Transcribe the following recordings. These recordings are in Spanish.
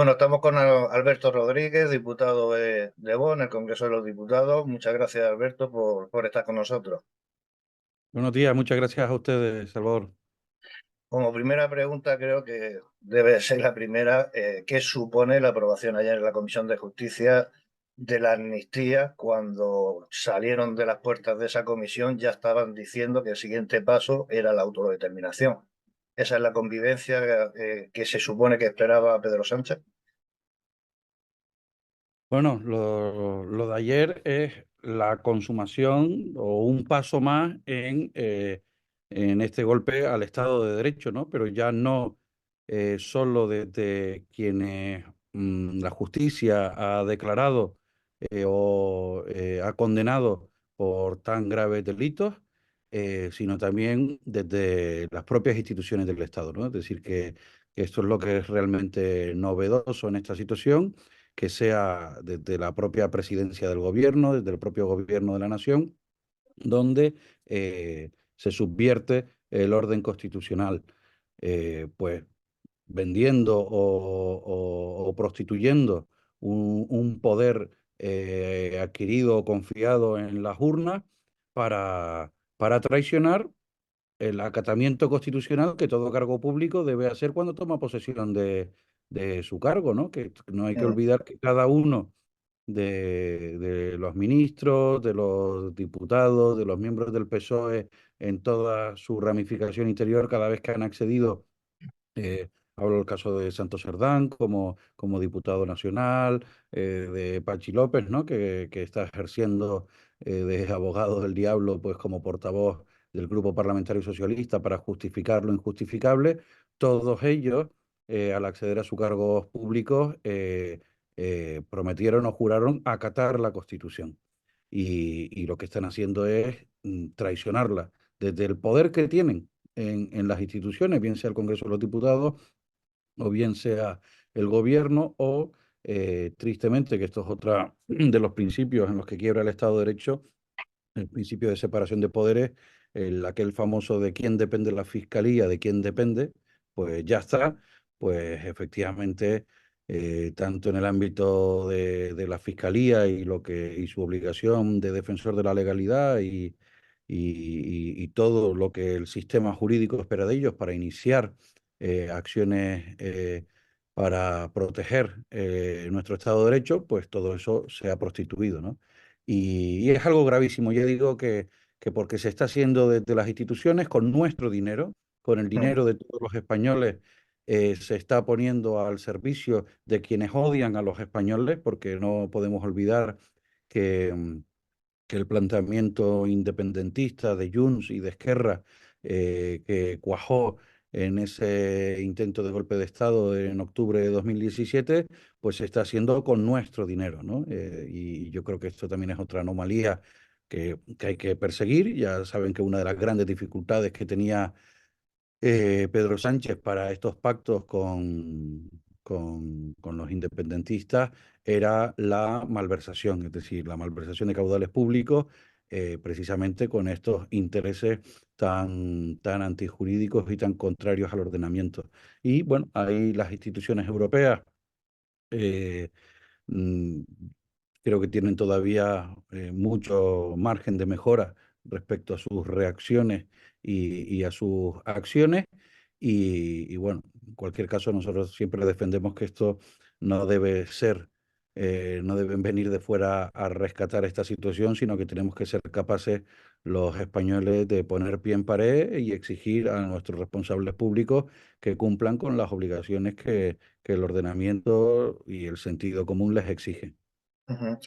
Bueno, estamos con Alberto Rodríguez, diputado de Vox en el Congreso de los Diputados. Muchas gracias, Alberto, por estar con nosotros. Buenos días, muchas gracias a ustedes, Salvador. Como primera pregunta, creo que debe ser la primera, ¿qué supone la aprobación ayer en la Comisión de Justicia de la amnistía? Cuando salieron de las puertas de esa comisión ya estaban diciendo que el siguiente paso era la autodeterminación. ¿Esa es la convivencia que se supone que esperaba Pedro Sánchez? Bueno, lo de ayer es la consumación o un paso más en este golpe al Estado de Derecho, ¿no? Pero ya no solo desde quienes la justicia ha declarado ha condenado por tan graves delitos, sino también desde las propias instituciones del Estado, ¿no? Es decir, que esto es lo que es realmente novedoso en esta situación, que sea desde la propia presidencia del gobierno, desde el propio gobierno de la nación, donde se subvierte el orden constitucional, pues vendiendo o prostituyendo un poder adquirido o confiado en las urnas para traicionar el acatamiento constitucional que todo cargo público debe hacer cuando toma posesión de su cargo, ¿no? Que no hay que Mm, olvidar que cada uno de los ministros, de los diputados, de los miembros del PSOE en toda su ramificación interior, cada vez que han accedido, hablo del caso de Santos Serdán como diputado nacional, de Pachi López, ¿no? Que está ejerciendo de abogado del diablo, pues como portavoz del Grupo Parlamentario Socialista para justificar lo injustificable. Todos ellos, al acceder a sus cargos públicos, prometieron o juraron acatar la Constitución. Y lo que están haciendo es traicionarla desde el poder que tienen en las instituciones, bien sea el Congreso de los Diputados o bien sea el gobierno, o tristemente, que esto es otra de los principios en los que quiebra el Estado de Derecho, el principio de separación de poderes, aquel famoso de quién depende la fiscalía, de quién depende, pues ya está, pues efectivamente, tanto en el ámbito de la fiscalía y su obligación de defensor de la legalidad y todo lo que el sistema jurídico espera de ellos para iniciar acciones para proteger nuestro Estado de Derecho, pues todo eso se ha prostituido, ¿no? Y es algo gravísimo. Yo digo que porque se está haciendo desde las instituciones con nuestro dinero, con el mm, dinero de todos los españoles, se está poniendo al servicio de quienes odian a los españoles, porque no podemos olvidar que, que el planteamiento independentista de Junts y de Esquerra, que cuajó en ese intento de golpe de Estado en octubre de 2017, pues se está haciendo con nuestro dinero, ¿no? Y yo creo que esto también es otra anomalía que hay que perseguir. Ya saben que una de las grandes dificultades que tenía Pedro Sánchez para estos pactos con los independentistas era la malversación, es decir, la malversación de caudales públicos, precisamente con estos intereses tan antijurídicos y tan contrarios al ordenamiento. Y bueno, ahí las instituciones europeas eh, mm, creo que tienen todavía mucho margen de mejora respecto a sus reacciones y a sus acciones. Y bueno, en cualquier caso, nosotros siempre defendemos que esto no debe ser, no deben venir de fuera a rescatar esta situación, sino que tenemos que ser capaces los españoles de poner pie en pared y exigir a nuestros responsables públicos que cumplan con las obligaciones que el ordenamiento y el sentido común les exigen. ujú.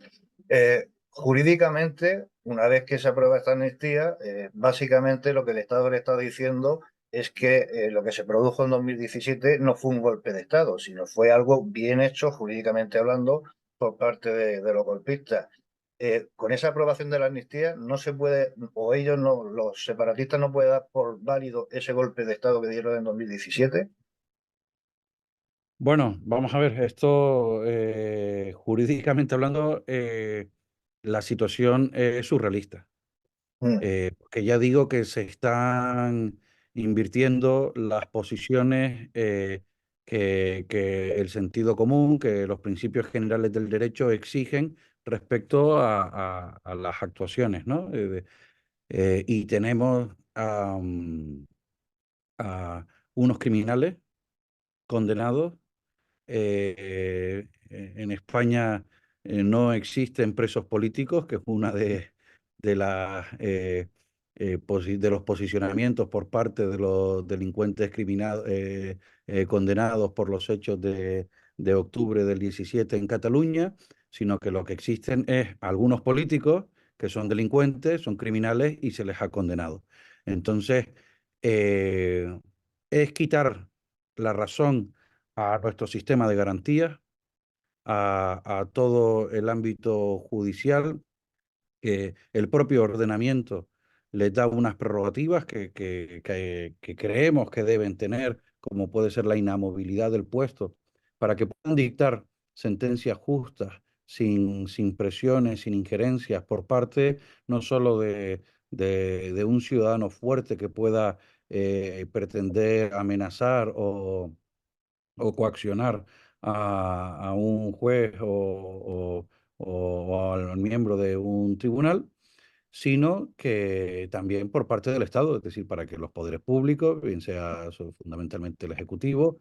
Jurídicamente, una vez que se aprueba esta amnistía, básicamente lo que el Estado le está diciendo es que lo que se produjo en 2017 no fue un golpe de Estado, sino fue algo bien hecho, jurídicamente hablando, por parte de los golpistas. Con esa aprobación de la amnistía no se puede, o ellos no, los separatistas no pueden dar por válido ese golpe de Estado que dieron en 2017. Bueno, vamos a ver, esto jurídicamente hablando, la situación es surrealista. Mm, Que ya digo que se están invirtiendo las posiciones que el sentido común, que los principios generales del derecho exigen respecto a las actuaciones, ¿no? Y tenemos a unos criminales condenados. En España no existen presos políticos, que es una de las de los posicionamientos por parte de los delincuentes condenados por los hechos de octubre del 17 en Cataluña, sino que lo que existen es algunos políticos que son delincuentes, son criminales y se les ha condenado. Entonces, eh, es quitar la razón a nuestro sistema de garantías, a todo el ámbito judicial, que el propio ordenamiento les da unas prerrogativas que creemos que deben tener, como puede ser la inamovilidad del puesto, para que puedan dictar sentencias justas, sin presiones, sin injerencias por parte no solo de un ciudadano fuerte que pueda pretender amenazar o coaccionar a un juez o al miembro de un tribunal, sino que también por parte del Estado, es decir, para que los poderes públicos, bien sea fundamentalmente el Ejecutivo,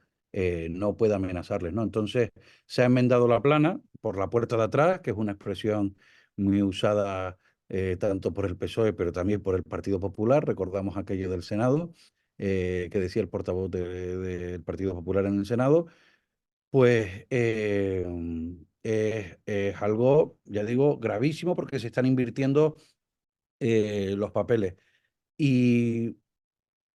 no pueda amenazarles, ¿no? Entonces, se ha enmendado la plana por la puerta de atrás, que es una expresión muy usada tanto por el PSOE, pero también por el Partido Popular. Recordamos aquello del Senado, que decía el portavoz del Partido Popular en el Senado, pues es algo, ya digo, gravísimo porque se están invirtiendo los papeles. Y,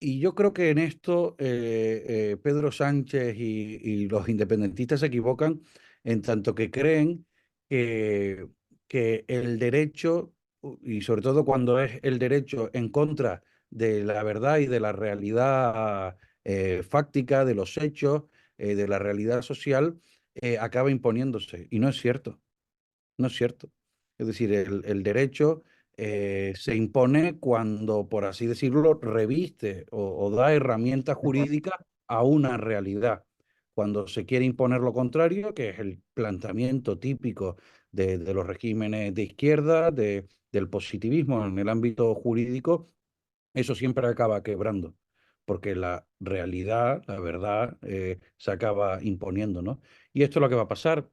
y yo creo que en esto Pedro Sánchez y los independentistas se equivocan en tanto que creen que, que el derecho, y sobre todo cuando es el derecho en contra de la verdad y de la realidad fáctica, de los hechos, de la realidad social, acaba imponiéndose. Y no es cierto. No es cierto. Es decir, el derecho se impone cuando, por así decirlo, reviste o da herramientas jurídicas a una realidad. Cuando se quiere imponer lo contrario, que es el planteamiento típico de los regímenes de izquierda, del positivismo en el ámbito jurídico, eso siempre acaba quebrando, porque la realidad, la verdad, se acaba imponiendo, ¿no? Y esto es lo que va a pasar.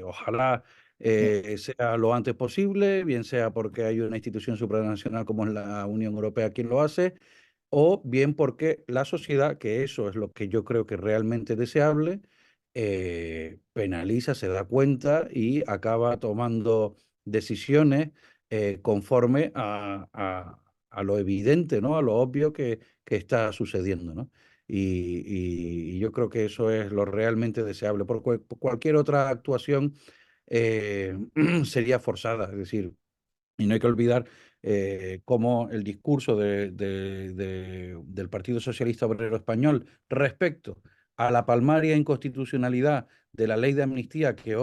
Ojalá sea lo antes posible, bien sea porque hay una institución supranacional como es la Unión Europea quien lo hace, o bien porque la sociedad, que eso es lo que yo creo que es realmente deseable, penaliza, se da cuenta y acaba tomando decisiones conforme a lo evidente, ¿no? A lo obvio que está sucediendo, ¿no? Y yo creo que eso es lo realmente deseable. Por cualquier otra actuación sería forzada, es decir, y no hay que olvidar cómo el discurso del Partido Socialista Obrero Español respecto a la palmaria inconstitucionalidad de la ley de amnistía que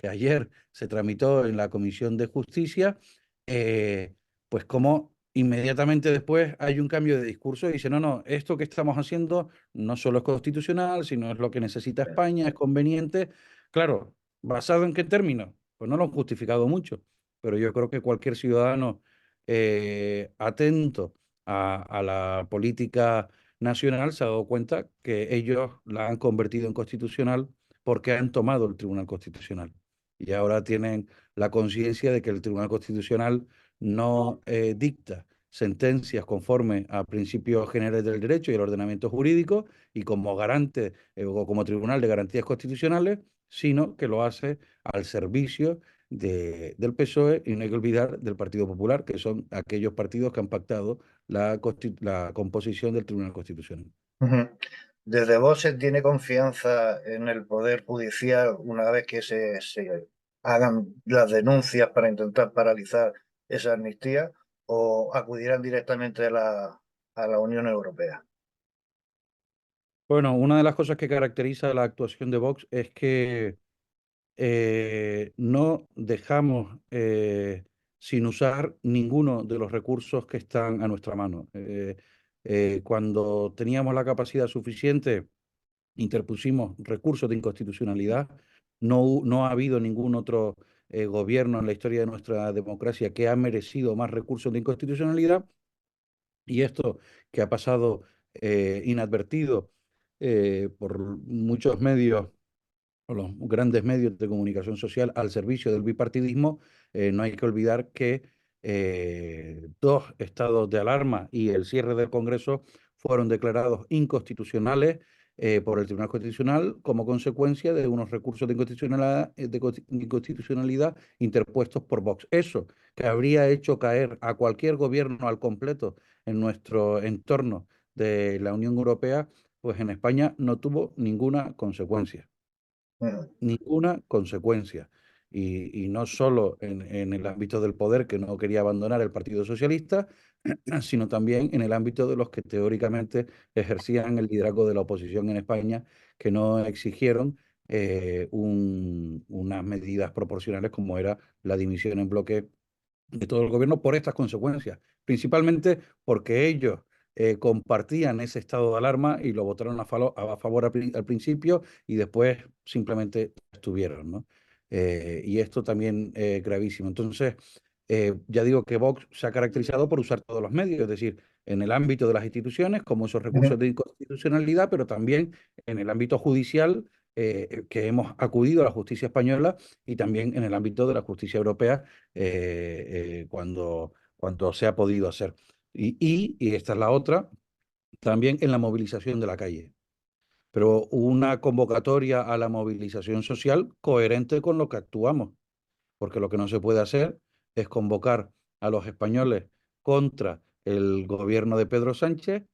ayer se tramitó en la Comisión de Justicia, pues como inmediatamente después hay un cambio de discurso y dice, no, no, esto que estamos haciendo no solo es constitucional, sino es lo que necesita España, es conveniente. Claro, ¿basado en qué términos? Pues no lo han justificado mucho, pero yo creo que cualquier ciudadano atento a la política nacional se ha dado cuenta que ellos la han convertido en constitucional porque han tomado el Tribunal Constitucional. Y ahora tienen la conciencia de que el Tribunal Constitucional no dicta sentencias conforme a principios generales del derecho y el ordenamiento jurídico y como garante o como tribunal de garantías constitucionales, sino que lo hace al servicio del PSOE y no hay que olvidar del Partido Popular, que son aquellos partidos que han pactado la composición del Tribunal Constitucional. Ujú. ¿Desde vos se tiene confianza en el Poder Judicial una vez que se hagan las denuncias para intentar paralizar esa amnistía o acudirán directamente a la Unión Europea? Bueno, una de las cosas que caracteriza la actuación de Vox es que no dejamos sin usar ninguno de los recursos que están a nuestra mano. Cuando teníamos la capacidad suficiente interpusimos recursos de inconstitucionalidad. No ha habido ningún otro gobierno en la historia de nuestra democracia que ha merecido más recursos de inconstitucionalidad. Y esto que ha pasado inadvertido por muchos medios o los grandes medios de comunicación social al servicio del bipartidismo, no hay que olvidar que dos estados de alarma y el cierre del Congreso fueron declarados inconstitucionales por el Tribunal Constitucional como consecuencia de unos recursos de inconstitucionalidad interpuestos por Vox. Eso que habría hecho caer a cualquier gobierno al completo en nuestro entorno de la Unión Europea, pues en España no tuvo ninguna consecuencia, Ujú. ninguna consecuencia. Y no solo en el ámbito del poder, que no quería abandonar el Partido Socialista, sino también en el ámbito de los que teóricamente ejercían el liderazgo de la oposición en España, que no exigieron unas medidas proporcionales como era la dimisión en bloque de todo el gobierno por estas consecuencias, principalmente porque ellos compartían ese estado de alarma y lo votaron a favor al principio y después simplemente estuvieron, ¿no? Y esto también es gravísimo. Entonces, ya digo que Vox se ha caracterizado por usar todos los medios, es decir, en el ámbito de las instituciones, como esos recursos Ujú. de inconstitucionalidad, pero también en el ámbito judicial, que hemos acudido a la justicia española y también en el ámbito de la justicia europea cuando se ha podido hacer. Y esta es la otra, también en la movilización de la calle, pero una convocatoria a la movilización social coherente con lo que actuamos, porque lo que no se puede hacer es convocar a los españoles contra el gobierno de Pedro Sánchez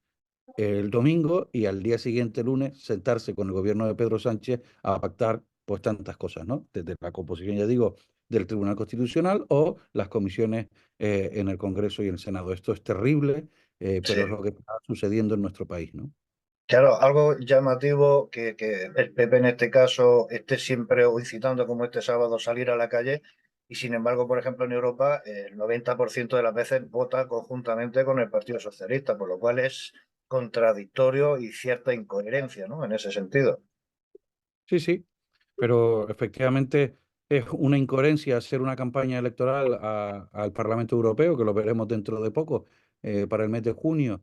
el domingo y al día siguiente, lunes, sentarse con el gobierno de Pedro Sánchez a pactar pues tantas cosas, ¿no? Desde la composición, ya digo, del Tribunal Constitucional o las comisiones en el Congreso y en el Senado. Esto es terrible, Sí. pero es lo que está sucediendo en nuestro país, ¿no? Claro, algo llamativo que el PP en este caso esté siempre o incitando como este sábado salir a la calle y sin embargo, por ejemplo, en Europa el 90% de las veces vota conjuntamente con el Partido Socialista, por lo cual es contradictorio y cierta incoherencia, ¿no? En ese sentido. Sí, sí, pero efectivamente es una incoherencia hacer una campaña electoral al Parlamento Europeo, que lo veremos dentro de poco, para el mes de junio,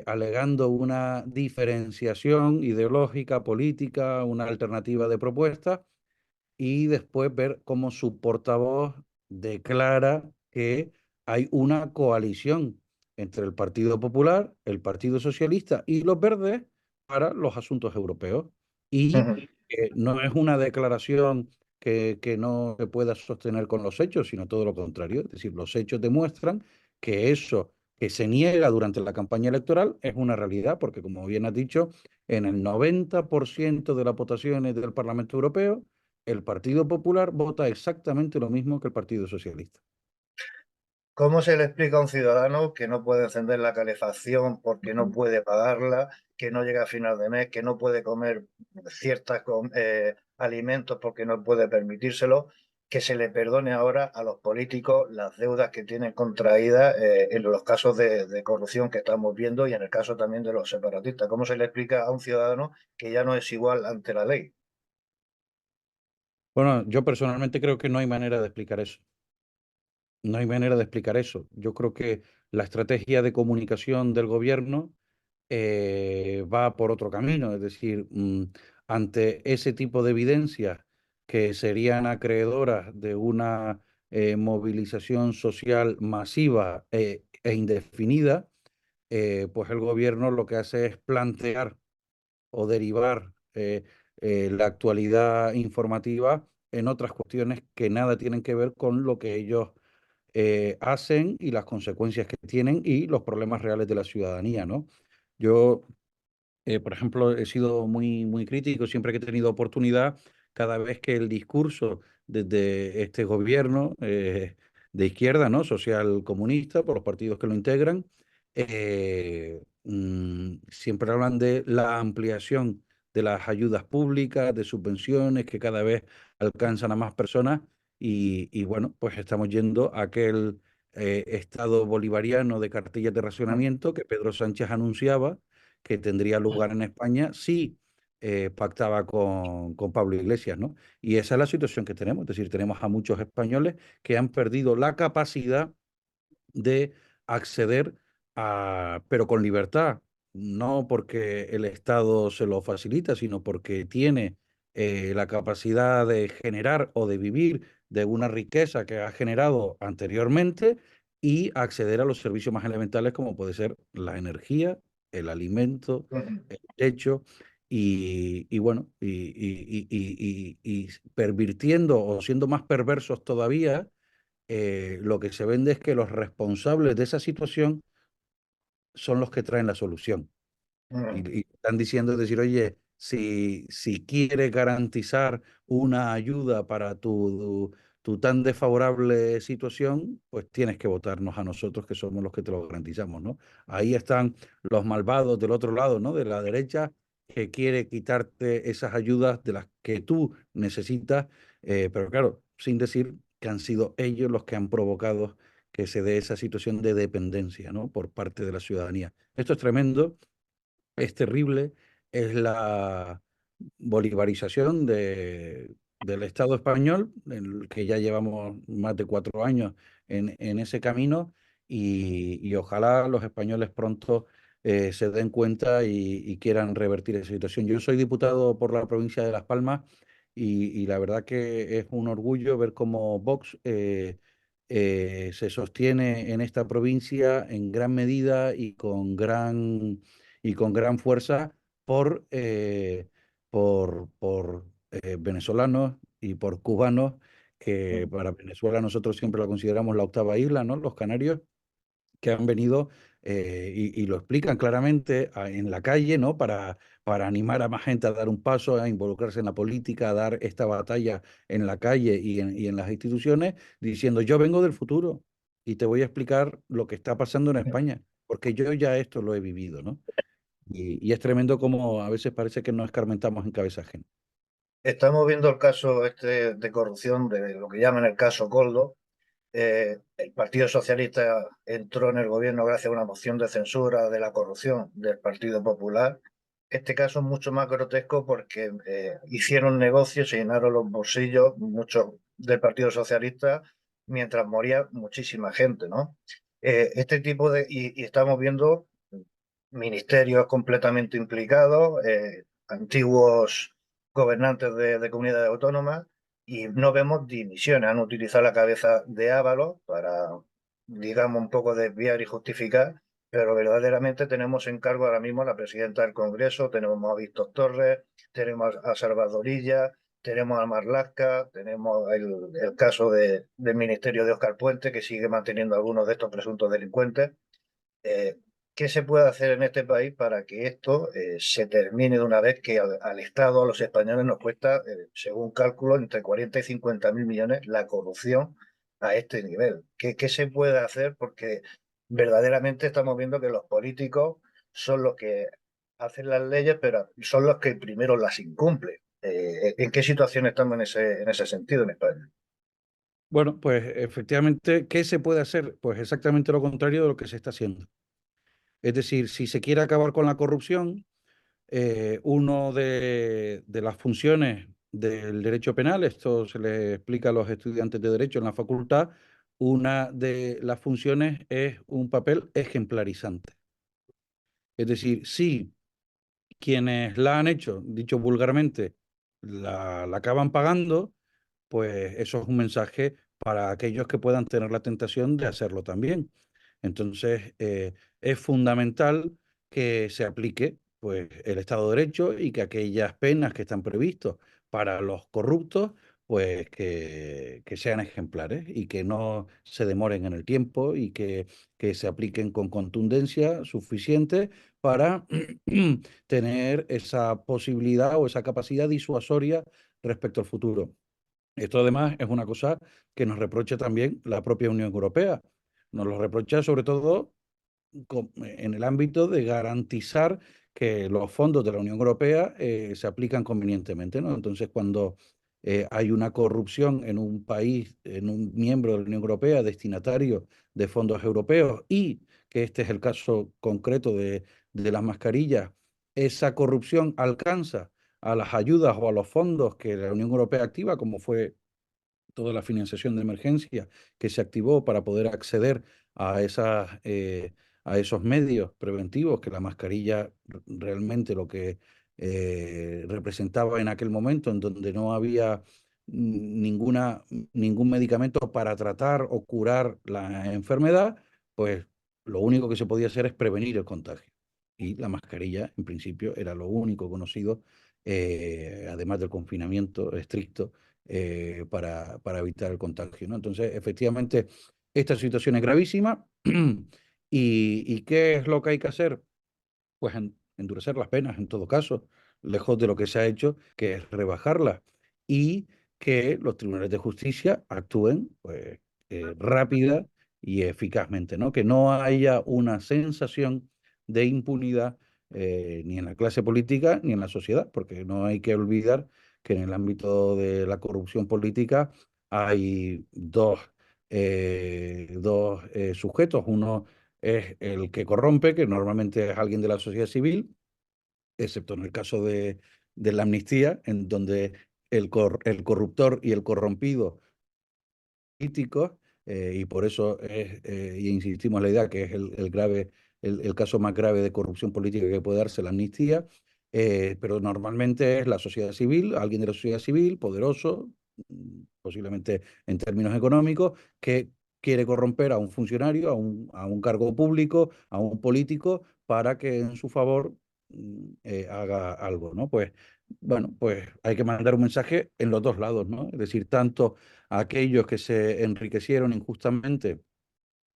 alegando una diferenciación ideológica, política, una alternativa de propuesta, y después ver cómo su portavoz declara que hay una coalición entre el Partido Popular, el Partido Socialista y los Verdes para los asuntos europeos. Y Ujú. no es una declaración que no se pueda sostener con los hechos, sino todo lo contrario. Es decir, los hechos demuestran que eso que se niega durante la campaña electoral es una realidad, porque como bien has dicho, en el 90% de las votaciones del Parlamento Europeo, el Partido Popular vota exactamente lo mismo que el Partido Socialista. ¿Cómo se le explica a un ciudadano que no puede encender la calefacción porque no puede pagarla, que no llega a final de mes, que no puede comer ciertos alimentos porque no puede permitírselo, que se le perdone ahora a los políticos las deudas que tienen contraídas en los casos de corrupción que estamos viendo y en el caso también de los separatistas? ¿Cómo se le explica a un ciudadano que ya no es igual ante la ley? Bueno, yo personalmente creo que no hay manera de explicar eso. No hay manera de explicar eso. Yo creo que la estrategia de comunicación del gobierno va por otro camino. Es decir, ante ese tipo de evidencias que serían acreedoras de una movilización social masiva e indefinida, pues el gobierno lo que hace es plantear o derivar la actualidad informativa en otras cuestiones que nada tienen que ver con lo que ellos hacen y las consecuencias que tienen y los problemas reales de la ciudadanía, ¿no? Yo por ejemplo, he sido muy crítico siempre que he tenido oportunidad, cada vez que el discurso desde este gobierno de izquierda, ¿no? Social comunista, por los partidos que lo integran, siempre hablan de la ampliación de las ayudas públicas, de subvenciones que cada vez alcanzan a más personas y bueno, pues estamos yendo a aquel estado bolivariano de cartillas de racionamiento que Pedro Sánchez anunciaba que tendría lugar en España si pactaba con Pablo Iglesias, ¿no? Y esa es la situación que tenemos, es decir, tenemos a muchos españoles que han perdido la capacidad de acceder pero con libertad, no porque el Estado se lo facilita, sino porque tiene la capacidad de generar o de vivir de una riqueza que ha generado anteriormente y acceder a los servicios más elementales como puede ser la energía, el alimento, Ujú. el techo. Y bueno, y pervirtiendo o siendo más perversos todavía, lo que se vende es que los responsables de esa situación son los que traen la solución. Ujú. Y están diciendo, es decir, oye, si quieres garantizar una ayuda para tu tan desfavorable situación, pues tienes que votarnos a nosotros, que somos los que te lo garantizamos, ¿no? Ahí están los malvados del otro lado, ¿no? De la derecha, que quiere quitarte esas ayudas de las que tú necesitas, pero claro, sin decir que han sido ellos los que han provocado que se dé esa situación de dependencia, ¿no? Por parte de la ciudadanía. Esto es tremendo, es terrible, es la bolivarización del Estado español, en el que ya llevamos más de 4 años en ese camino, y ojalá los españoles pronto se den cuenta y quieran revertir esa situación. Yo soy diputado por la provincia de Las Palmas y la verdad que es un orgullo ver cómo Vox se sostiene en esta provincia en gran medida y con gran fuerza por venezolanos y por cubanos, que para Venezuela nosotros siempre la consideramos la octava isla, ¿no? Los Canarios, que han venido y lo explican claramente en la calle, ¿no? Para animar a más gente a dar un paso, a involucrarse en la política, a dar esta batalla en la calle y en las instituciones, diciendo, yo vengo del futuro y te voy a explicar lo que está pasando en España, porque yo ya esto lo he vivido, ¿no? Y es tremendo como a veces parece que nos escarmentamos en cabeza ajena. Estamos viendo el caso este de corrupción, de lo que llaman el caso Coldo. El Partido Socialista entró en el gobierno gracias a una moción de censura de la corrupción del Partido Popular. Este caso es mucho más grotesco porque hicieron negocios, se llenaron los bolsillos muchos del Partido Socialista mientras moría muchísima gente, ¿no? Este tipo y estamos viendo ministerios completamente implicados, antiguos gobernantes de comunidades autónomas, y no vemos dimisiones. Han utilizado la cabeza de Ábalos para, digamos, un poco desviar y justificar, pero verdaderamente tenemos en cargo ahora mismo a la presidenta del Congreso, tenemos a Víctor Torres, tenemos a Salvadorilla, tenemos a Marlaska, tenemos el caso del ministerio de Óscar Puente, que sigue manteniendo a algunos de estos presuntos delincuentes. eh, ¿Qué se puede hacer en este país para que esto se termine de una vez? Que al Estado, a los españoles, nos cuesta, según cálculo, entre 40 y 50 mil millones la corrupción a este nivel. ¿Qué se puede hacer? Porque verdaderamente estamos viendo que los políticos son los que hacen las leyes, pero son los que primero las incumplen. ¿En qué situación estamos en ese sentido en España? Bueno, pues efectivamente, ¿qué se puede hacer? Pues exactamente lo contrario de lo que se está haciendo. Es decir, si se quiere acabar con la corrupción, uno de las funciones del derecho penal, esto se le explica a los estudiantes de derecho en la facultad, una de las funciones es un papel ejemplarizante. Es decir, si quienes la han hecho, dicho vulgarmente, la acaban pagando, pues eso es un mensaje para aquellos que puedan tener la tentación de hacerlo también. Entonces, es fundamental que se aplique pues, el Estado de Derecho y que aquellas penas que están previstas para los corruptos, pues que sean ejemplares y que no se demoren en el tiempo y que se apliquen con contundencia suficiente para tener esa posibilidad o esa capacidad disuasoria respecto al futuro. Esto además es una cosa que nos reprocha también la propia Unión Europea. Nos lo reprocha sobre todo en el ámbito de garantizar que los fondos de la Unión Europea se aplican convenientemente, ¿no? Entonces, cuando hay una corrupción en un país, en un miembro de la Unión Europea, destinatario de fondos europeos, y que este es el caso concreto de las mascarillas, esa corrupción alcanza a las ayudas o a los fondos que la Unión Europea activa, como fue toda la financiación de emergencia que se activó para poder acceder a, a esos medios preventivos que la mascarilla realmente lo que representaba en aquel momento, en donde no había ningún medicamento para tratar o curar la enfermedad, pues lo único que se podía hacer es prevenir el contagio. Y la mascarilla, en principio, era lo único conocido, además del confinamiento estricto, para evitar el contagio, ¿no? Entonces, efectivamente, esta situación es gravísima. ¿Y qué es lo que hay que hacer? Pues endurecer las penas en todo caso, lejos de lo que se ha hecho, que es rebajarlas, y que los tribunales de justicia actúen pues, rápida y eficazmente, ¿no? Que no haya una sensación de impunidad ni en la clase política ni en la sociedad, porque no hay que olvidar que en el ámbito de la corrupción política hay dos sujetos. Uno es el que corrompe, que normalmente es alguien de la sociedad civil, excepto en el caso de la amnistía, en donde el corruptor y el corrompido políticos, y por eso y insistimos en la idea que es el caso más grave de corrupción política que puede darse la amnistía, pero normalmente es la sociedad civil, alguien de la sociedad civil, poderoso, posiblemente en términos económicos, que quiere corromper a un funcionario, a un cargo público, a un político, para que en su favor haga algo, ¿no? Pues bueno, pues hay que mandar un mensaje en los dos lados, ¿no? Es decir, tanto a aquellos que se enriquecieron injustamente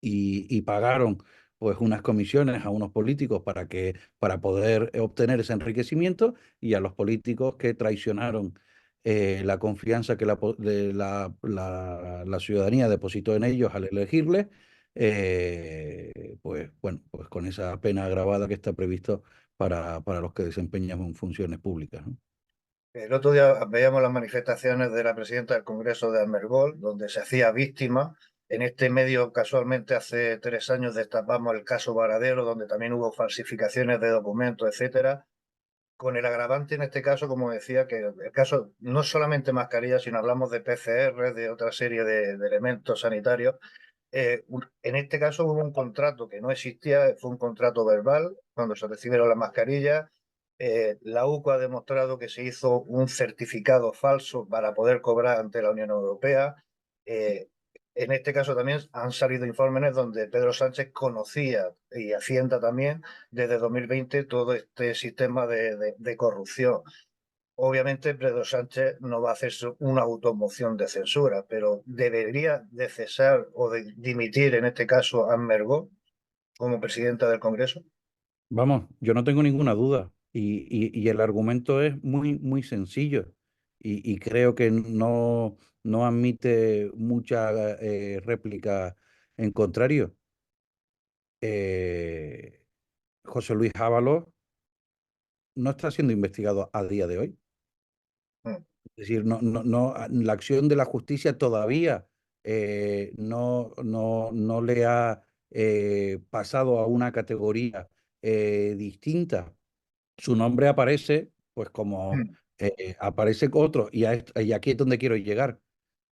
y pagaron pues unas comisiones a unos políticos para poder obtener ese enriquecimiento, y a los políticos que traicionaron la confianza que la ciudadanía depositó en ellos al elegirles, pues bueno, pues con esa pena agravada que está previsto para los que desempeñan funciones públicas, ¿no? El otro día veíamos las manifestaciones de la presidenta del Congreso de Almergol, donde se hacía víctima. En este medio, casualmente, hace 3 años destapamos el caso Varadero, donde también hubo falsificaciones de documentos, etcétera. Con el agravante en este caso, como decía, que el caso no es solamente mascarillas, sino hablamos de PCR, de otra serie de elementos sanitarios. En este caso hubo un contrato que no existía, fue un contrato verbal cuando se recibieron las mascarillas. La UCO ha demostrado que se hizo un certificado falso para poder cobrar ante la Unión Europea. Eh, en este caso también han salido informes donde Pedro Sánchez conocía, y Hacienda también, desde 2020 todo este sistema de corrupción. Obviamente Pedro Sánchez no va a hacer una automoción de censura, pero debería de cesar o de dimitir en este caso a Mergó como presidenta del Congreso. Vamos, yo no tengo ninguna duda, y el argumento es muy sencillo, y creo que no admite mucha réplica en contrario. Eh, José Luis Ábalos no está siendo investigado a día de hoy. Mm. Es decir, la acción de la justicia todavía no le ha pasado a una categoría distinta. Su nombre aparece, pues como Mm. aparece otro, y aquí es donde quiero llegar.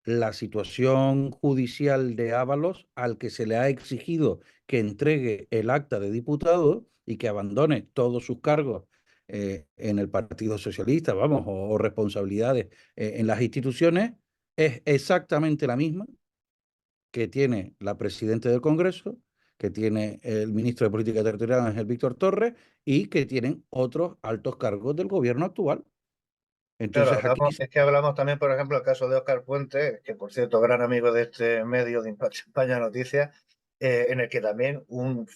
La situación judicial de Ábalos, al que se le ha exigido que entregue el acta de diputado y que abandone todos sus cargos en el Partido Socialista, vamos, o responsabilidades en las instituciones, es exactamente la misma que tiene la presidenta del Congreso, que tiene el ministro de Política Territorial, Ángel Víctor Torres, y que tienen otros altos cargos del gobierno actual. Claro, Entonces aquí, es que hablamos también, por ejemplo, el caso de Óscar Puente, que por cierto, gran amigo de este medio de España Noticias, en el que también un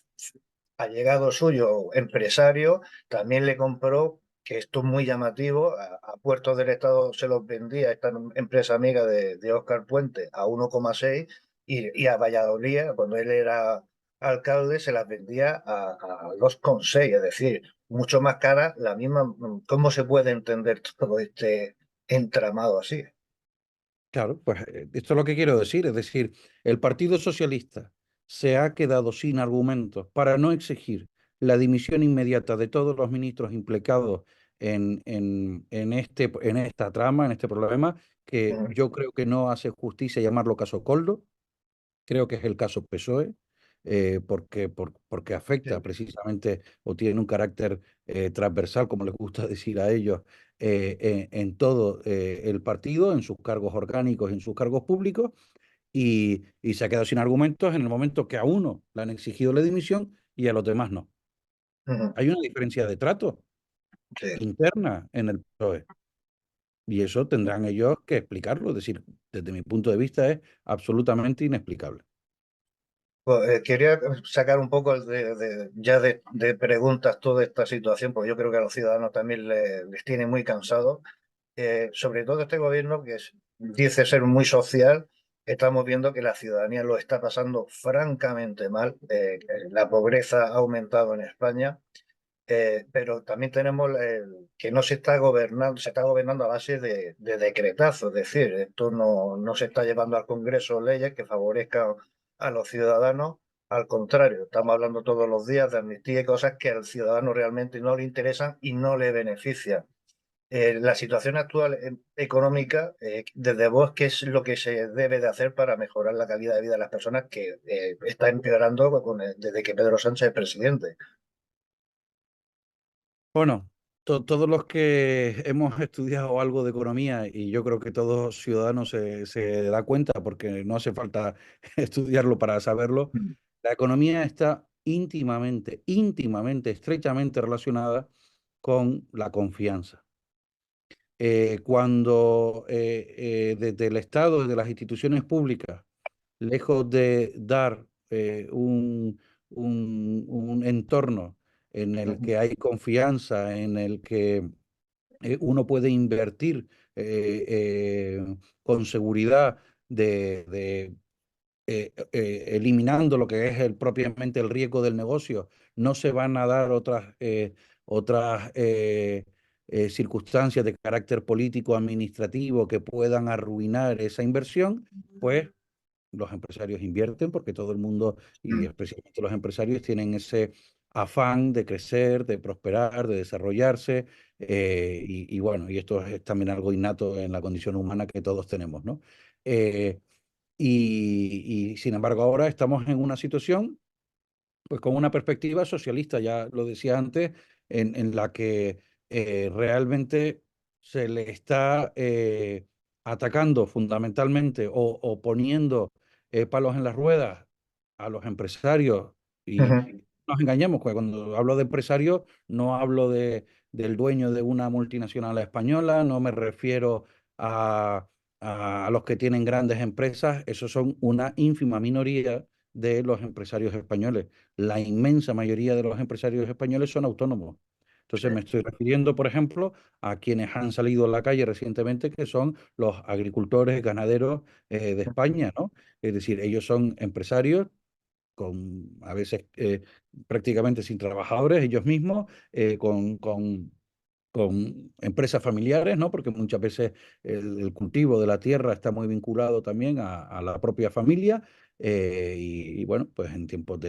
allegado suyo, empresario, también le compró, que esto es muy llamativo, a Puertos del Estado se los vendía esta empresa amiga de Óscar Puente a 1,6, y a Valladolid, cuando él era alcalde, se las vendía a 2,6, es decir, mucho más cara, la misma. ¿Cómo se puede entender todo este entramado así? claro, pues esto es lo que quiero decir, es decir, el Partido Socialista se ha quedado sin argumentos para no exigir la dimisión inmediata de todos los ministros implicados en esta trama, en este problema, que ujú, yo creo que no hace justicia llamarlo caso Coldo. Creo que es el caso PSOE, porque afecta sí, precisamente o tiene un carácter transversal, como les gusta decir a ellos, en todo el partido, en sus cargos orgánicos, en sus cargos públicos, y se ha quedado sin argumentos en el momento que a uno le han exigido la dimisión y a los demás no. ujú, Hay una diferencia de trato sí. interna en el PSOE. Y eso tendrán ellos que explicarlo. Es decir, desde mi punto de vista es absolutamente inexplicable. Pues, quería sacar un poco ya de preguntas toda esta situación, porque yo creo que a los ciudadanos también les tiene muy cansados. Sobre todo este gobierno dice ser muy social, estamos viendo que la ciudadanía lo está pasando francamente mal. La pobreza ha aumentado en España, pero también tenemos que no se está gobernando, se está gobernando a base de decretazos, es decir, esto no se está llevando al Congreso leyes que favorezcan a los ciudadanos. Al contrario, estamos hablando todos los días de amnistía y cosas que al ciudadano realmente no le interesan y no le benefician. La situación actual económica, desde vos, ¿qué es lo que se debe de hacer para mejorar la calidad de vida de las personas que está empeorando desde que Pedro Sánchez es presidente? Bueno, todos los que hemos estudiado algo de economía, y yo creo que todo ciudadano se da cuenta, porque no hace falta estudiarlo para saberlo, Mm. la economía está íntimamente, estrechamente relacionada con la confianza. Cuando desde el Estado, desde las instituciones públicas, lejos de dar un entorno en el Ujú, que hay confianza, en el que uno puede invertir con seguridad eliminando lo que es propiamente el riesgo del negocio, no se van a dar otras circunstancias de carácter político administrativo que puedan arruinar esa inversión, pues los empresarios invierten porque todo el mundo, y mm, especialmente los empresarios, tienen ese afán de crecer, de prosperar, de desarrollarse, y bueno, y esto es también algo innato en la condición humana que todos tenemos, ¿no? Eh, y sin embargo ahora estamos en una situación pues con una perspectiva socialista, ya lo decía antes, en la que realmente se le está atacando fundamentalmente o poniendo palos en las ruedas a los empresarios. Y ujú, nos engañemos, que cuando hablo de empresarios no hablo del dueño de una multinacional española, no me refiero a, a los que tienen grandes empresas, esos son una ínfima minoría de los empresarios españoles. La inmensa mayoría de los empresarios españoles son autónomos. sí, Entonces me estoy refiriendo, por ejemplo, a quienes han salido a la calle recientemente, que son los agricultores, ganaderos de España, ¿no? Es decir, ellos son empresarios con a veces prácticamente sin trabajadores, ellos mismos, con empresas familiares, ¿no? Porque muchas veces el cultivo de la tierra está muy vinculado también a la propia familia, y bueno, pues en tiempos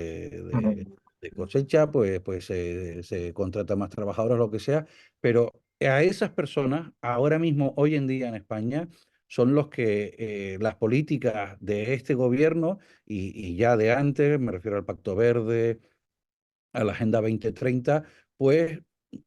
ujú, de cosecha, pues se contrata más trabajadores, lo que sea, pero a esas personas, ahora mismo, hoy en día en España, son los que las políticas de este gobierno y ya de antes, me refiero al Pacto Verde, a la Agenda 2030, pues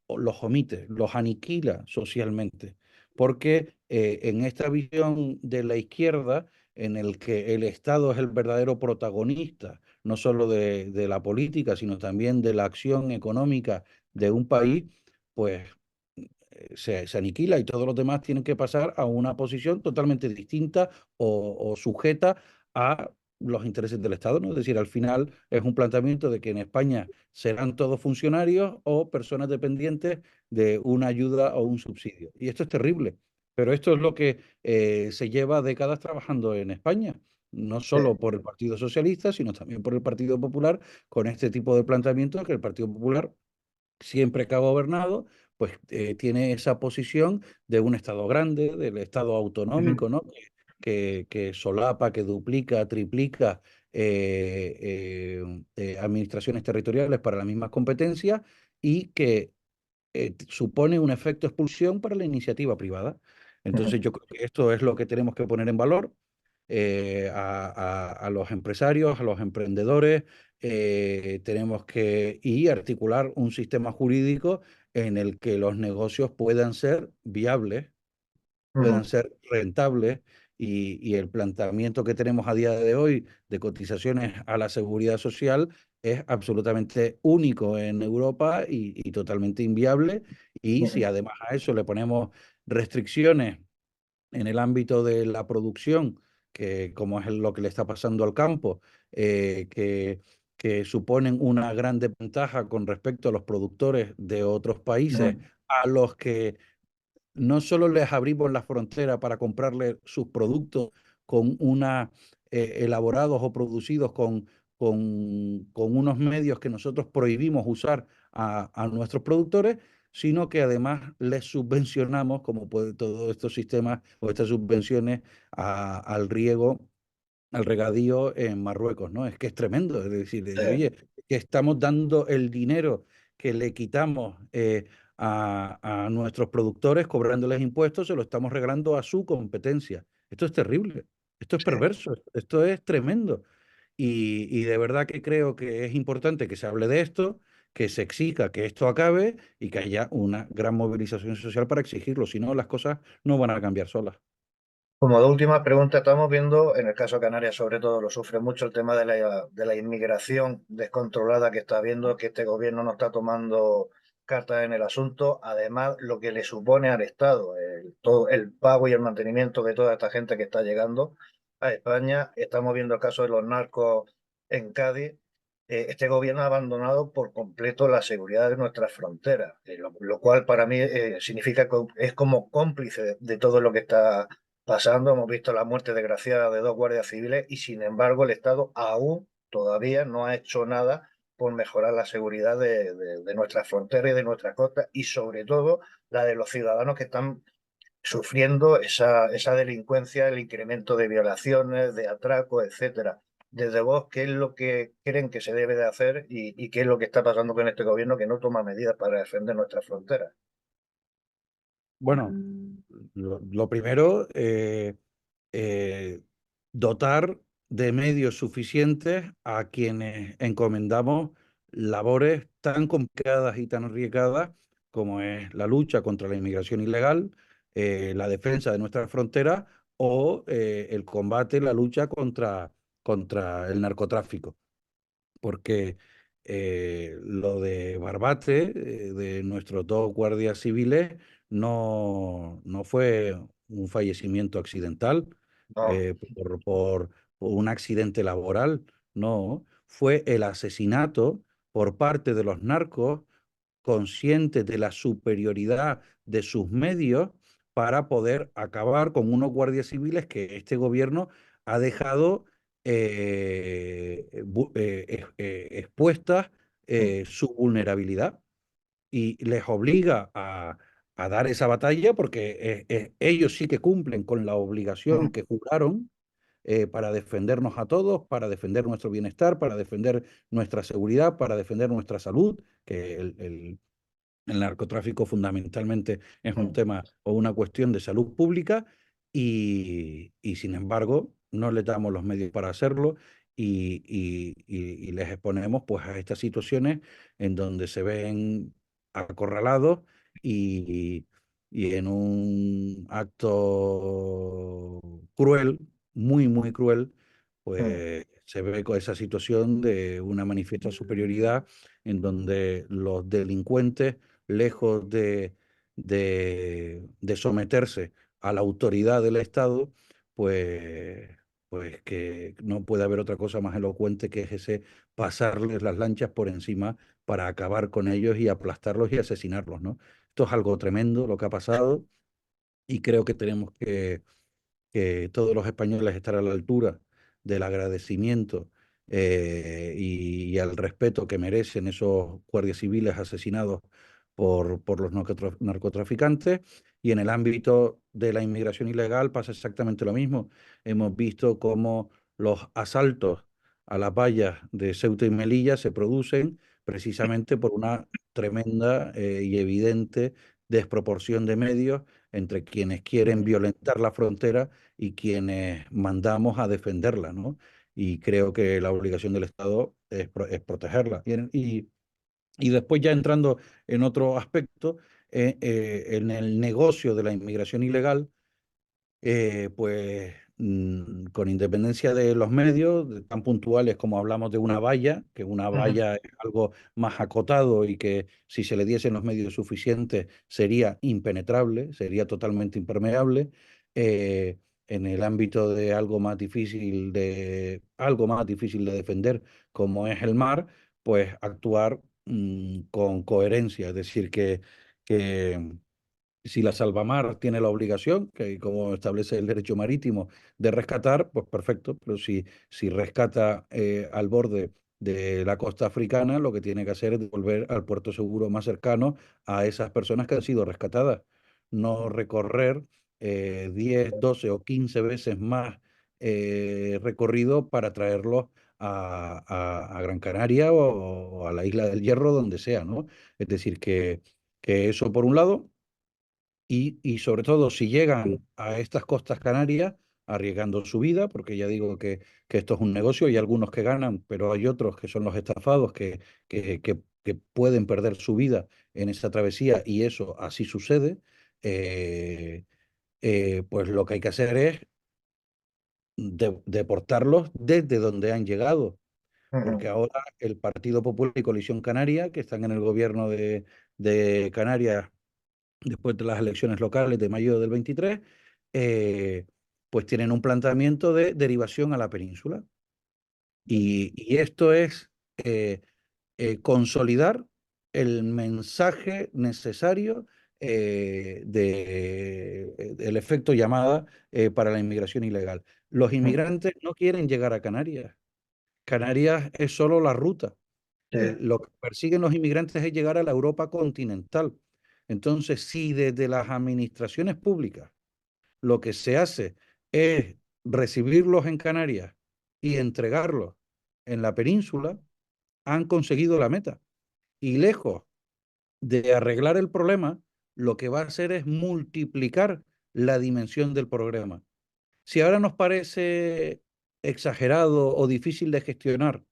los omite, los aniquila socialmente. Porque en esta visión de la izquierda, en el que el Estado es el verdadero protagonista, no solo de la política, sino también de la acción económica de un país, pues se aniquila y todos los demás tienen que pasar a una posición totalmente distinta o sujeta a los intereses del Estado, ¿no? Es decir, al final es un planteamiento de que en España serán todos funcionarios o personas dependientes de una ayuda o un subsidio. Y esto es terrible, pero esto es lo que se lleva décadas trabajando en España, no sí, solo por el Partido Socialista, sino también por el Partido Popular, con este tipo de planteamientos que el Partido Popular siempre que ha gobernado, pues tiene esa posición de un Estado grande, del Estado ujú, autonómico, ¿no? Que solapa, que duplica, triplica administraciones territoriales para las mismas competencias y que supone un efecto expulsión para la iniciativa privada. Mm, Entonces yo creo que esto es lo que tenemos que poner en valor, a los empresarios, a los emprendedores. Tenemos que y articular un sistema jurídico en el que los negocios puedan ser viables, puedan mm, ser rentables, y el planteamiento que tenemos a día de hoy de cotizaciones a la seguridad social es absolutamente único en Europa y totalmente inviable. Y si mm, además a eso le ponemos restricciones en el ámbito de la producción, que como es lo que le está pasando al campo, que suponen una gran ventaja con respecto a los productores de otros países, mm, a los que no solo les abrimos la frontera para comprarle sus productos con elaborados o producidos con unos medios que nosotros prohibimos usar a nuestros productores, sino que además les subvencionamos, como puede todos estos sistemas o estas subvenciones al riego, al regadío en Marruecos, ¿no? Es que es tremendo, es decir, sí. oye, que estamos dando el dinero que le quitamos a nuestros productores, cobrándoles impuestos, se lo estamos regalando a su competencia. Esto es terrible, esto es Sí. perverso, esto es tremendo. Y de verdad que creo que es importante que se hable de esto, que se exija que esto acabe y que haya una gran movilización social para exigirlo, si no las cosas no van a cambiar solas. Como de última pregunta, estamos viendo, en el caso de Canarias sobre todo, lo sufre mucho el tema de la inmigración descontrolada que está habiendo, que este gobierno no está tomando cartas en el asunto, además lo que le supone al Estado, todo el pago y el mantenimiento de toda esta gente que está llegando a España. Estamos viendo el caso de los narcos en Cádiz. Este gobierno ha abandonado por completo la seguridad de nuestras fronteras, lo cual para mí significa que es como cómplice de todo lo que está pasando. Hemos visto la muerte desgraciada de dos guardias civiles y sin embargo el Estado aún todavía no ha hecho nada por mejorar la seguridad de nuestras fronteras y de nuestras costas y sobre todo la de los ciudadanos que están sufriendo esa delincuencia, el incremento de violaciones, de atracos, etcétera. Desde vos, ¿qué es lo que creen que se debe de hacer y qué es lo que está pasando con este gobierno que no toma medidas para defender nuestras fronteras? Bueno, lo primero, eh, dotar de medios suficientes a quienes encomendamos labores tan complicadas y tan arriesgadas como es la lucha contra la inmigración ilegal, la defensa de nuestras fronteras o el combate, la lucha contra el narcotráfico, porque lo de Barbate, de nuestros dos guardias civiles, no fue un fallecimiento accidental, No. eh, por, por, por un accidente laboral, no, fue el asesinato por parte de los narcos, conscientes de la superioridad de sus medios para poder acabar con unos guardias civiles que este gobierno ha dejado expuestas su vulnerabilidad, y les obliga a dar esa batalla porque ellos sí que cumplen con la obligación que juraron, para defendernos a todos, para defender nuestro bienestar, para defender nuestra seguridad, para defender nuestra salud, que el narcotráfico fundamentalmente es un tema o una cuestión de salud pública, y sin embargo no le damos los medios para hacerlo, y les exponemos pues a estas situaciones en donde se ven acorralados, y, y en un acto cruel, muy, muy cruel, pues se ve con esa situación de una manifiesta superioridad en donde los delincuentes, lejos de someterse a la autoridad del Estado, pues, pues que no puede haber otra cosa más elocuente que es ese pasarles las lanchas por encima para acabar con ellos y aplastarlos y asesinarlos, ¿no? Esto es algo tremendo lo que ha pasado, y creo que tenemos que todos los españoles estar a la altura del agradecimiento, y al respeto que merecen esos guardias civiles asesinados por los narcotraficantes. Y en el ámbito de la inmigración ilegal pasa exactamente lo mismo. Hemos visto cómo los asaltos a las vallas de Ceuta y Melilla se producen precisamente por una tremenda y evidente desproporción de medios entre quienes quieren violentar la frontera y quienes mandamos a defenderla, ¿no? Y creo que la obligación del Estado es protegerla. Y después ya entrando en otro aspecto, en el negocio de la inmigración ilegal, con independencia de los medios, tan puntuales como hablamos de una valla, que una Ujú. valla es algo más acotado y que si se le diesen los medios suficientes sería impenetrable, sería totalmente impermeable. eh, en el ámbito de algo más difícil de defender, como es el mar, pues actuar con coherencia, es decir, que si la Salvamar tiene la obligación, que como establece el derecho marítimo, de rescatar, pues perfecto, pero si rescata al borde de la costa africana, lo que tiene que hacer es devolver al puerto seguro más cercano a esas personas que han sido rescatadas, no recorrer 10, 12 o 15 veces más recorrido para traerlos a Gran Canaria o a la isla del Hierro, donde sea, ¿no? Es decir, que eso por un lado. Y sobre todo, si llegan a estas costas canarias, arriesgando su vida, porque ya digo que esto es un negocio, y algunos que ganan, pero hay otros que son los estafados que pueden perder su vida en esa travesía, y eso así sucede, pues lo que hay que hacer es deportarlos desde donde han llegado, porque Ujú. ahora el Partido Popular y Coalición Canaria, que están en el gobierno de Canarias después de las elecciones locales de mayo del 23, eh, pues tienen un planteamiento de derivación a la península. Y esto es consolidar el mensaje necesario del efecto llamada para la inmigración ilegal. Los inmigrantes no quieren llegar a Canarias. Canarias es solo la ruta. Sí. Lo que persiguen los inmigrantes es llegar a la Europa continental. Entonces, si desde las administraciones públicas lo que se hace es recibirlos en Canarias y entregarlos en la península, han conseguido la meta. Y lejos de arreglar el problema, lo que va a hacer es multiplicar la dimensión del problema. Si ahora nos parece exagerado o difícil de gestionar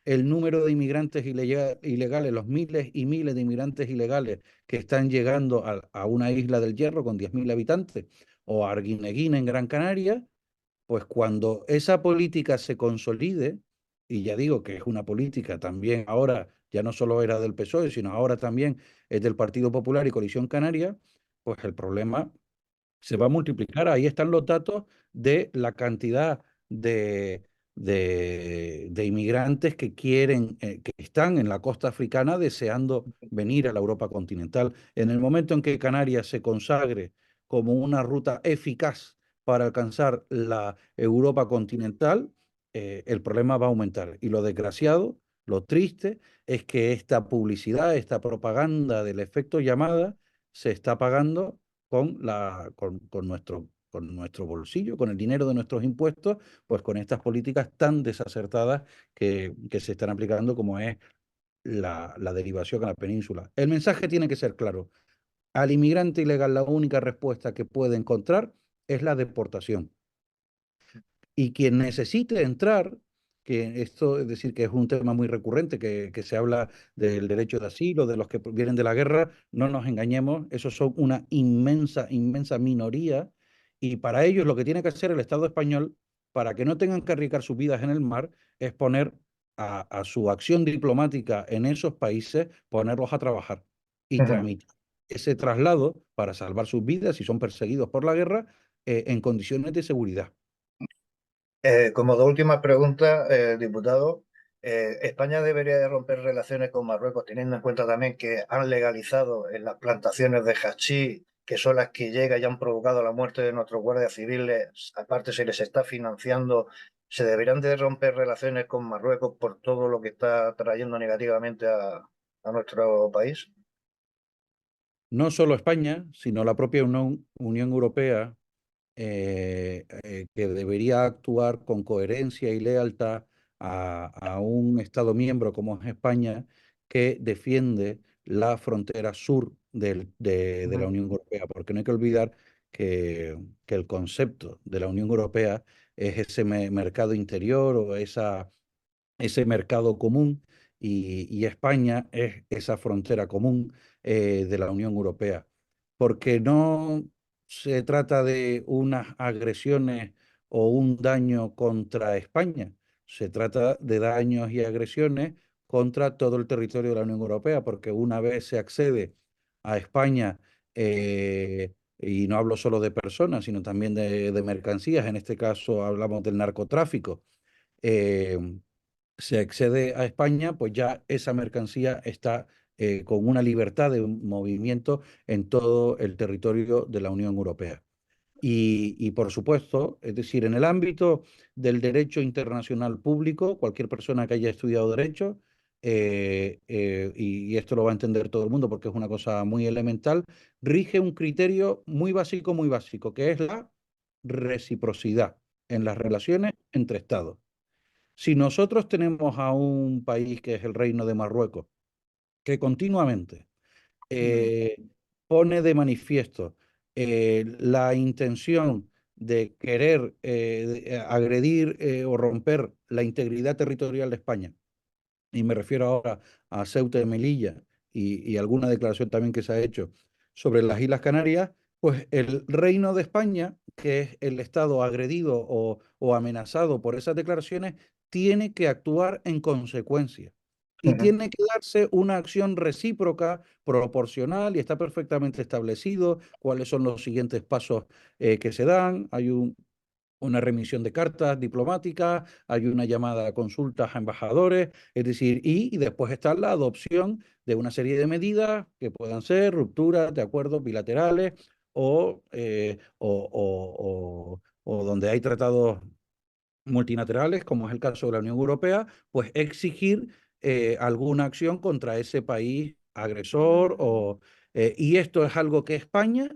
el número de inmigrantes ilegales, los miles y miles de inmigrantes ilegales que están llegando a una isla del Hierro con 10.000 habitantes o a Arguineguín en Gran Canaria, pues cuando esa política se consolide, y ya digo que es una política también ahora, ya no solo era del PSOE, sino ahora también es del Partido Popular y Coalición Canaria, pues el problema se va a multiplicar. Ahí están los datos de la cantidad de inmigrantes que quieren, que están en la costa africana deseando venir a la Europa continental. En el momento en que Canarias se consagre como una ruta eficaz para alcanzar la Europa continental, el problema va a aumentar. Y lo desgraciado, lo triste, es que esta publicidad, esta propaganda del efecto llamada, se está pagando con nuestro bolsillo, con el dinero de nuestros impuestos, pues con estas políticas tan desacertadas que se están aplicando como es la derivación a la península. El mensaje tiene que ser claro. Al inmigrante ilegal la única respuesta que puede encontrar es la deportación. Y quien necesite entrar, que esto es decir, que es un tema muy recurrente, que se habla del derecho de asilo, de los que vienen de la guerra, no nos engañemos, esos son una inmensa, inmensa minoría, y para ellos lo que tiene que hacer el Estado español, para que no tengan que arriesgar sus vidas en el mar, es poner a su acción diplomática en esos países, ponerlos a trabajar y Ujú. tramitar ese traslado para salvar sus vidas si son perseguidos por la guerra en condiciones de seguridad. Como dos últimas preguntas, diputado, ¿España debería de romper relaciones con Marruecos, teniendo en cuenta también que han legalizado en las plantaciones de hachís, que son las que llegan y han provocado la muerte de nuestros guardias civiles? Aparte, se les está financiando. ¿Se deberían de romper relaciones con Marruecos por todo lo que está trayendo negativamente a nuestro país? No solo España, sino la propia Unión Europea, que debería actuar con coherencia y lealtad a un Estado miembro como es España, que defiende la frontera sur de la Ujú, Unión Europea, porque no hay que olvidar que el concepto de la Unión Europea es ese mercado interior o ese mercado común y España es esa frontera común de la Unión Europea, porque no se trata de unas agresiones o un daño contra España, se trata de daños y agresiones contra todo el territorio de la Unión Europea, porque una vez se accede a España, y no hablo solo de personas, sino también de mercancías, en este caso hablamos del narcotráfico, eh, se accede a España, pues ya esa mercancía está con una libertad de movimiento en todo el territorio de la Unión Europea. Y por supuesto, es decir, en el ámbito del derecho internacional público, cualquier persona que haya estudiado derecho, y esto lo va a entender todo el mundo porque es una cosa muy elemental, rige un criterio muy básico, que es la reciprocidad en las relaciones entre Estados. Si nosotros tenemos a un país que es el Reino de Marruecos, que continuamente ujú, eh, pone de manifiesto la intención de querer agredir o romper la integridad territorial de España, y me refiero ahora a Ceuta y Melilla y alguna declaración también que se ha hecho sobre las Islas Canarias, pues el Reino de España, que es el Estado agredido o amenazado por esas declaraciones, tiene que actuar en consecuencia. Y ujú, tiene que darse una acción recíproca, proporcional, y está perfectamente establecido cuáles son los siguientes pasos que se dan. Hay una remisión de cartas diplomáticas, hay una llamada a consultas a embajadores, es decir, y después está la adopción de una serie de medidas que puedan ser rupturas de acuerdos bilaterales o donde hay tratados multilaterales, como es el caso de la Unión Europea, pues exigir alguna acción contra ese país agresor y esto es algo que España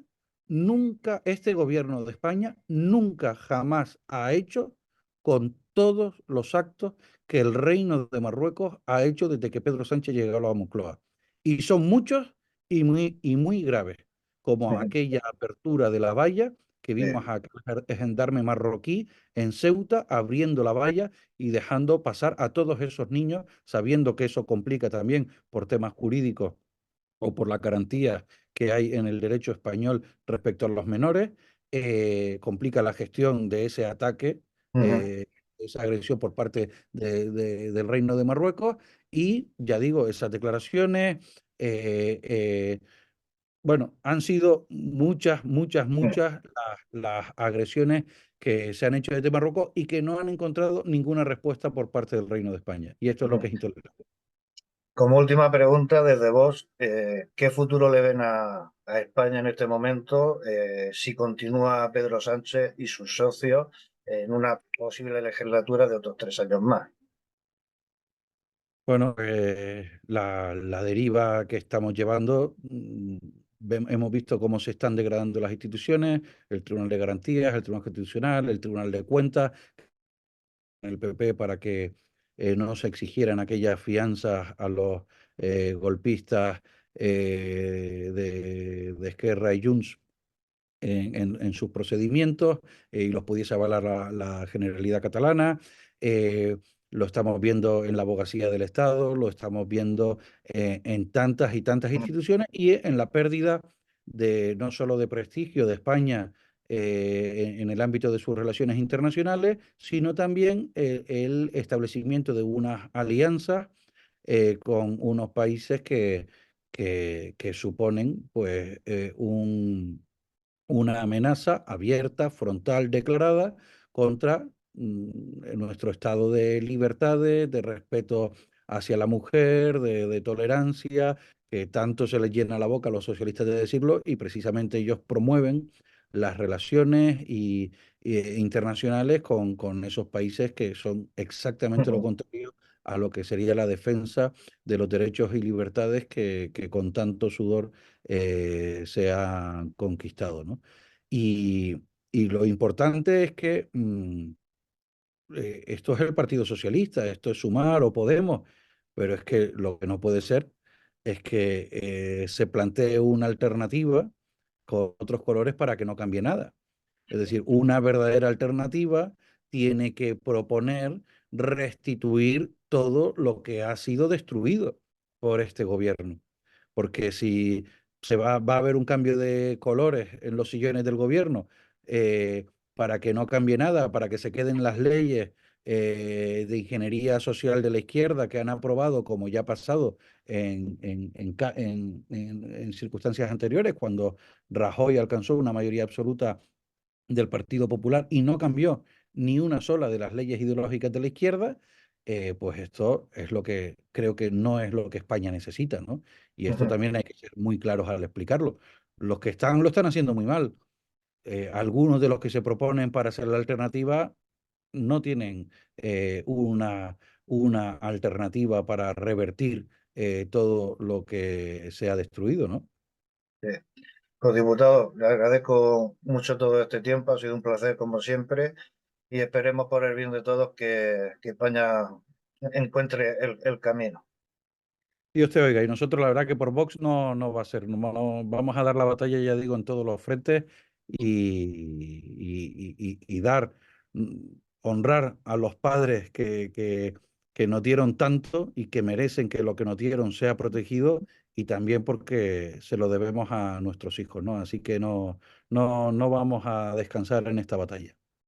nunca, este gobierno de España nunca jamás ha hecho con todos los actos que el Reino de Marruecos ha hecho desde que Pedro Sánchez llegó a la Moncloa. Y son muchos y muy graves, como ujú. aquella apertura de la valla que vimos Sí. a aquel gendarme marroquí en Ceuta abriendo la valla y dejando pasar a todos esos niños, sabiendo que eso complica también por temas jurídicos o por la garantía que hay en el derecho español respecto a los menores, complica la gestión de ese ataque, Ujú. esa agresión por parte del Reino de Marruecos y, ya digo, esas declaraciones. Bueno, han sido muchas las agresiones que se han hecho desde Marruecos y que no han encontrado ninguna respuesta por parte del Reino de España. Y esto es lo Ujú. que es intolerable. Como última pregunta, desde vos, ¿qué futuro le ven a España en este momento si continúa Pedro Sánchez y sus socios en una posible legislatura de otros 3 años más? Bueno, la deriva que estamos llevando, hemos visto cómo se están degradando las instituciones, el Tribunal de Garantías, el Tribunal Constitucional, el Tribunal de Cuentas, el PP para que no se exigieran aquellas fianzas a los golpistas de Esquerra y Junts en sus procedimientos y los pudiese avalar la Generalidad Catalana. Eh, lo estamos viendo en la abogacía del Estado, lo estamos viendo en tantas y tantas instituciones y en la pérdida de no solo de prestigio de España en el ámbito de sus relaciones internacionales, sino también el establecimiento de unas alianzas con unos países que suponen pues, una amenaza abierta, frontal, declarada contra nuestro estado de libertades, de respeto hacia la mujer, de tolerancia, que tanto se les llena la boca a los socialistas de decirlo, y precisamente ellos promueven las relaciones internacionales con esos países que son exactamente lo Ujú. contrario a lo que sería la defensa de los derechos y libertades que con tanto sudor se han conquistado, ¿no? Y, y lo importante es que esto es el Partido Socialista, esto es Sumar o Podemos. pero es que lo que no puede ser es que se plantee una alternativa con otros colores para que no cambie nada. Es decir, una verdadera alternativa tiene que proponer restituir todo lo que ha sido destruido por este gobierno. Porque si va a haber un cambio de colores en los sillones del gobierno, para que no cambie nada, para que se queden las leyes de ingeniería social de la izquierda que han aprobado, como ya ha pasado en circunstancias anteriores, cuando Rajoy alcanzó una mayoría absoluta del Partido Popular y no cambió ni una sola de las leyes ideológicas de la izquierda, pues esto es lo que creo que no es lo que España necesita, ¿no? Y esto Ujú. también hay que ser muy claros al explicarlo. Los que están lo están haciendo muy mal. Algunos de los que se proponen para hacer la alternativa no tienen una alternativa para revertir todo lo que se ha destruido, ¿no? Sí. Pues diputado, le agradezco mucho todo este tiempo, ha sido un placer como siempre y esperemos por el bien de todos que España encuentre el camino. Dios te oiga, y nosotros la verdad que por Vox no va a ser, vamos a dar la batalla, ya digo, en todos los frentes y dar, mm, honrar a los padres que nos dieron tanto y que merecen que lo que nos dieron sea protegido y también porque se lo debemos a nuestros hijos, ¿no? Así que no vamos a descansar en esta batalla.